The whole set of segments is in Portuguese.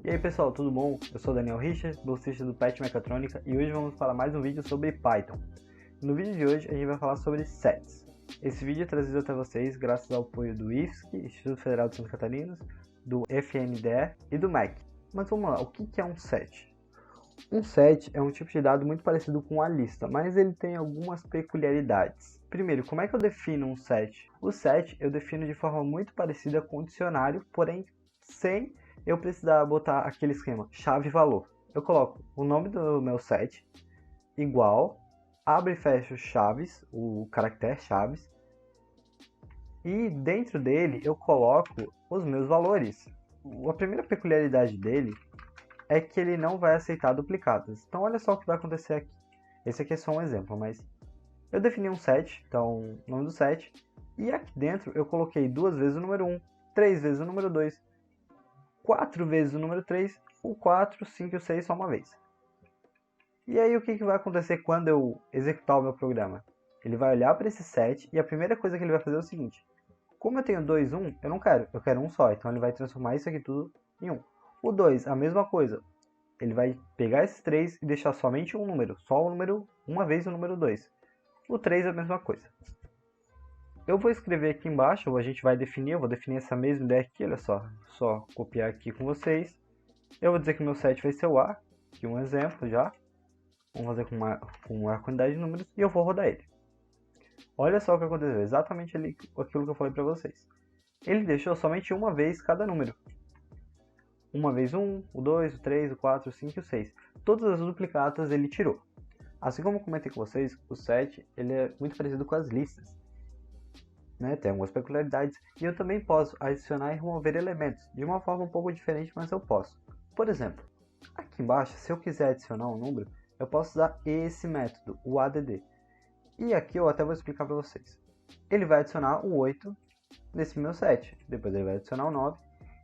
E aí pessoal, tudo bom? Eu sou Daniel Richard, bolsista do PET Mecatrônica e hoje vamos falar mais um vídeo sobre Python. No vídeo de hoje a gente vai falar sobre sets. Esse vídeo é trazido até vocês graças ao apoio do IFSC, Instituto Federal de Santa Catarina, do FNDE e do MEC. Mas vamos lá, o que é um set? Um set é um tipo de dado muito parecido com a lista, mas ele tem algumas peculiaridades. Primeiro, como é que eu defino um set? O set eu defino de forma muito parecida com o dicionário, porém sem eu precisar botar aquele esquema chave-valor. Eu coloco o nome do meu set igual, abre e fecha chaves, o caractere chaves, e dentro dele eu coloco os meus valores. A primeira peculiaridade dele é que ele não vai aceitar duplicados. Então olha só o que vai acontecer aqui. Esse aqui é só um exemplo, mas eu defini um set, então o nome do set, e aqui dentro eu coloquei 2 vezes o número 1, 3 vezes o número 2, 4 vezes o número 3, o 4, 5 e o 6 só uma vez. E aí o que vai acontecer quando eu executar o meu programa? Ele vai olhar para esse set e a primeira coisa que ele vai fazer é o seguinte. Como eu tenho 2, 1, eu não quero, eu quero um só, então ele vai transformar isso aqui tudo em 1. O 2, a mesma coisa. Ele vai pegar esses 3 e deixar somente um número, só o número, uma vez o número 2. O 3 é a mesma coisa. Eu vou escrever aqui embaixo, a gente vai definir, eu vou definir essa mesma ideia aqui, olha só copiar aqui com vocês. Eu vou dizer que meu set vai ser o A, aqui um exemplo já. Vamos fazer com uma quantidade de números e eu vou rodar ele. Olha só o que aconteceu, exatamente aquilo que eu falei para vocês. Ele deixou somente uma vez cada número. Uma vez 1, o 2, o 3, o 4, o 5 e o 6. Todas as duplicatas ele tirou. Assim como eu comentei com vocês, o set ele é muito parecido com as listas. Tem algumas peculiaridades e eu também posso adicionar e remover elementos de uma forma um pouco diferente, mas eu posso. Por exemplo, aqui embaixo, se eu quiser adicionar um número, eu posso usar esse método, o add. E aqui eu até vou explicar para vocês. Ele vai adicionar o 8 nesse meu set, depois ele vai adicionar o 9.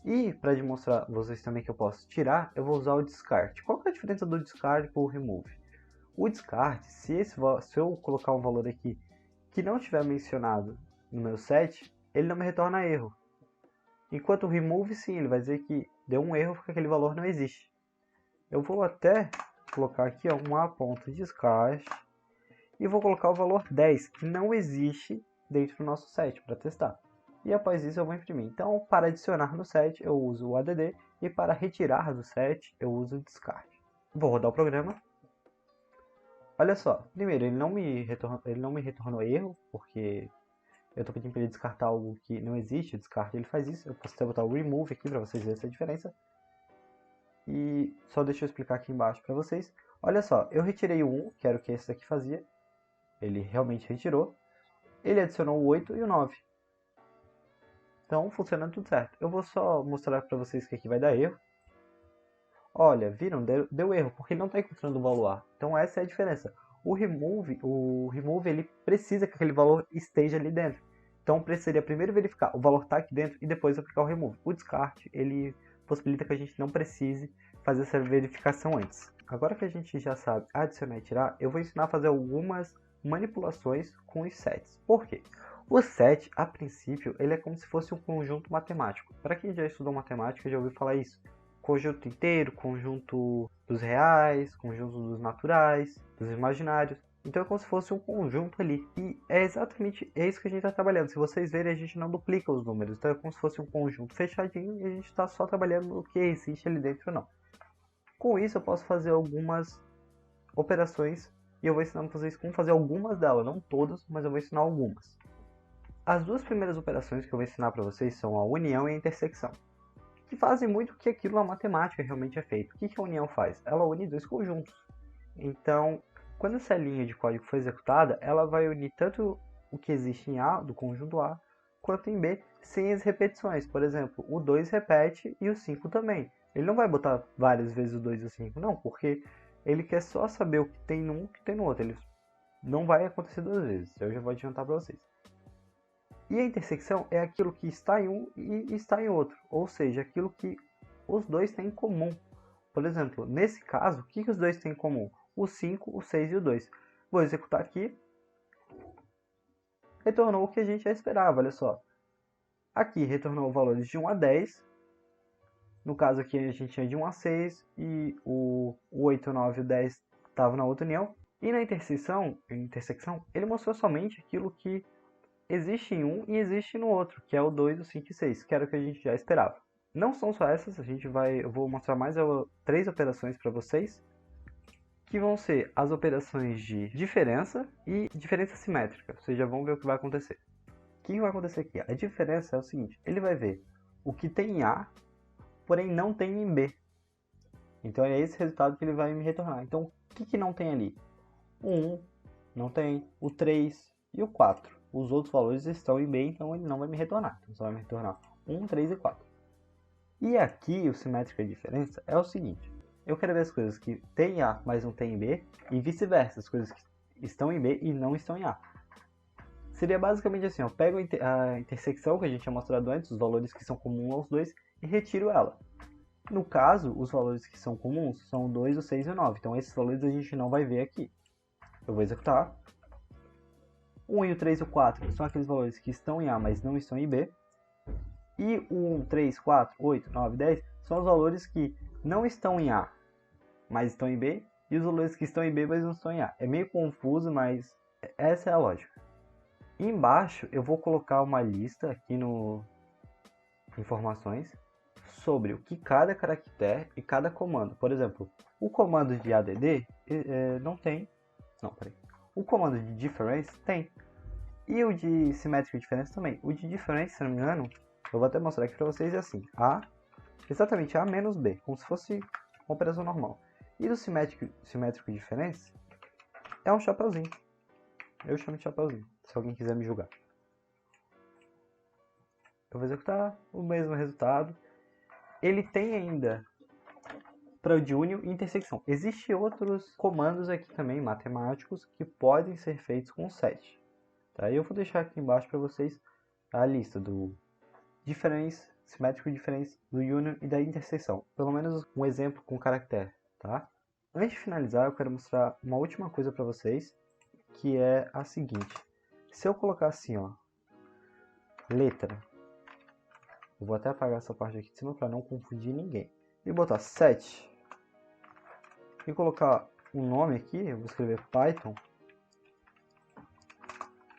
E para demonstrar a vocês também que eu posso tirar, eu vou usar o descarte. Qual que é a diferença do descarte para o remove? O descarte, se eu colocar um valor aqui que não tiver mencionado no meu set, ele não me retorna erro. Enquanto o remove, sim, ele vai dizer que deu um erro porque aquele valor não existe. Eu vou até colocar aqui um a.descarte e vou colocar o valor 10, que não existe dentro do nosso set, para testar. E após isso eu vou imprimir. Então, para adicionar no set, eu uso o add, e para retirar do set, eu uso o descarte. Vou rodar o programa. Olha só, primeiro, ele não me retornou erro, porque eu estou pedindo para ele descartar algo que não existe, o descarte ele faz isso. Eu posso até botar o remove aqui para vocês verem essa diferença. E só deixa eu explicar aqui embaixo para vocês. Olha só, eu retirei o 1, que era o que esse daqui fazia. Ele realmente retirou. Ele adicionou o 8 e o 9. Então, funcionando tudo certo. Eu vou só mostrar para vocês que aqui vai dar erro. Olha, viram? Deu erro, porque não está encontrando o valor A. Então, essa é a diferença. O remove ele precisa que aquele valor esteja ali dentro. Então, precisaria primeiro verificar o valor está aqui dentro e depois aplicar o remove. O descarte, ele possibilita que a gente não precise fazer essa verificação antes. Agora que a gente já sabe adicionar e tirar, eu vou ensinar a fazer algumas manipulações com os sets. Por quê? O set, a princípio, ele é como se fosse um conjunto matemático. Para quem já estudou matemática, já ouviu falar isso. Conjunto inteiro, conjunto dos reais, conjunto dos naturais, dos imaginários. Então é como se fosse um conjunto ali. E é exatamente isso que a gente está trabalhando. Se vocês verem, a gente não duplica os números. Então é como se fosse um conjunto fechadinho e a gente está só trabalhando no que existe ali dentro ou não. Com isso eu posso fazer algumas operações e eu vou ensinar para vocês como fazer algumas delas. Não todas, mas eu vou ensinar algumas. As duas primeiras operações que eu vou ensinar para vocês são a união e a intersecção, que fazem muito que aquilo na matemática realmente é feito. O que a união faz? Ela une dois conjuntos. Então, quando essa linha de código for executada, ela vai unir tanto o que existe em A, do conjunto A, quanto em B, sem as repetições. Por exemplo, o 2 repete e o 5 também. Ele não vai botar várias vezes o 2 e o 5, não, porque ele quer só saber o que tem num e o que tem no outro. Ele não vai acontecer 2 vezes, eu já vou adiantar para vocês. E a intersecção é aquilo que está em um e está em outro, ou seja, aquilo que os dois têm em comum. Por exemplo, nesse caso, o que os dois têm em comum? O 5, o 6 e o 2. Vou executar aqui. Retornou o que a gente já esperava, olha só. Aqui retornou valores de 1 a 10. No caso aqui a gente tinha de 1 a 6 e o 8, 9 e o 10 estavam na outra união. E na intersecção, ele mostrou somente aquilo que existe em um e existe no outro, que é o 2, o 5 e 6, que era o que a gente já esperava. Não são só essas, eu vou mostrar mais 3 operações para vocês, que vão ser as operações de diferença e diferença simétrica. Vocês já vão ver o que vai acontecer. O que vai acontecer aqui? A diferença é o seguinte, ele vai ver o que tem em A, porém não tem em B. Então é esse resultado que ele vai me retornar. Então o que não tem ali? O 1 não tem, o 3 e o 4. Os outros valores estão em B, então ele não vai me retornar. Então só vai me retornar 1, 3 e 4. E aqui o simétrico de diferença é o seguinte. Eu quero ver as coisas que tem em A, mas não tem em B, e vice-versa, as coisas que estão em B e não estão em A. Seria basicamente assim, eu pego a intersecção que a gente tinha mostrado antes, os valores que são comuns aos dois, e retiro ela. No caso, os valores que são comuns são o 2, o 6 e o 9, então esses valores a gente não vai ver aqui. Eu vou executar. O 1 e o 3 e o 4 são aqueles valores que estão em A, mas não estão em B. E o 1, 3, 4, 8, 9, 10 são os valores que não estão em A, mas estão em B. E os valores que estão em B, mas não estão em A. É meio confuso, mas essa é a lógica. E embaixo eu vou colocar uma lista aqui no informações sobre o que cada caractere e cada comando. Por exemplo, o comando de add não tem. Não, peraí. O comando de difference tem. E o de symmetric difference também. O de difference, se não me engano, eu vou até mostrar aqui para vocês, é assim. Exatamente A menos B, como se fosse uma operação normal. E do symmetric difference é um chapeuzinho. Eu chamo de chapeuzinho, se alguém quiser me julgar. Eu vou executar o mesmo resultado. Ele tem ainda para o de união e intersecção. Existem outros comandos aqui também, matemáticos, que podem ser feitos com set. Tá? Eu vou deixar aqui embaixo para vocês a lista do difference, symmetric difference, do union e da interseção. Pelo menos um exemplo com caractere. Tá? Antes de finalizar, eu quero mostrar uma última coisa para vocês, que é a seguinte. Se eu colocar assim, ó, letra, eu vou até apagar essa parte aqui de cima para não confundir ninguém, e botar set, e colocar um nome aqui, eu vou escrever Python,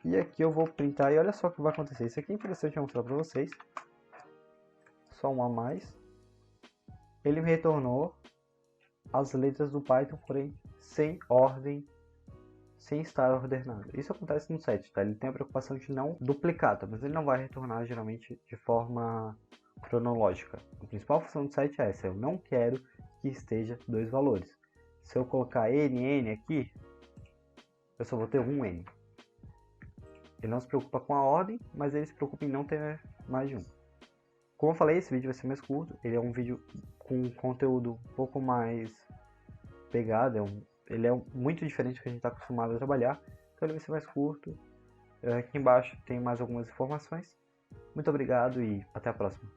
e aqui eu vou printar, e olha só o que vai acontecer. Isso aqui é interessante mostrar para vocês, só um a mais. Ele me retornou as letras do Python, porém sem ordem, sem estar ordenado. Isso acontece no set, tá? Ele tem a preocupação de não duplicar, tá? Mas ele não vai retornar geralmente de forma cronológica. A principal função do set é essa, eu não quero que esteja dois valores. Se eu colocar n aqui, eu só vou ter um n. Ele não se preocupa com a ordem, mas ele se preocupa em não ter mais de um. Como eu falei, esse vídeo vai ser mais curto, ele é um vídeo com conteúdo um pouco mais pegado, ele é muito diferente do que a gente está acostumado a trabalhar, então ele vai ser mais curto. Aqui embaixo tem mais algumas informações. Muito obrigado e até a próxima.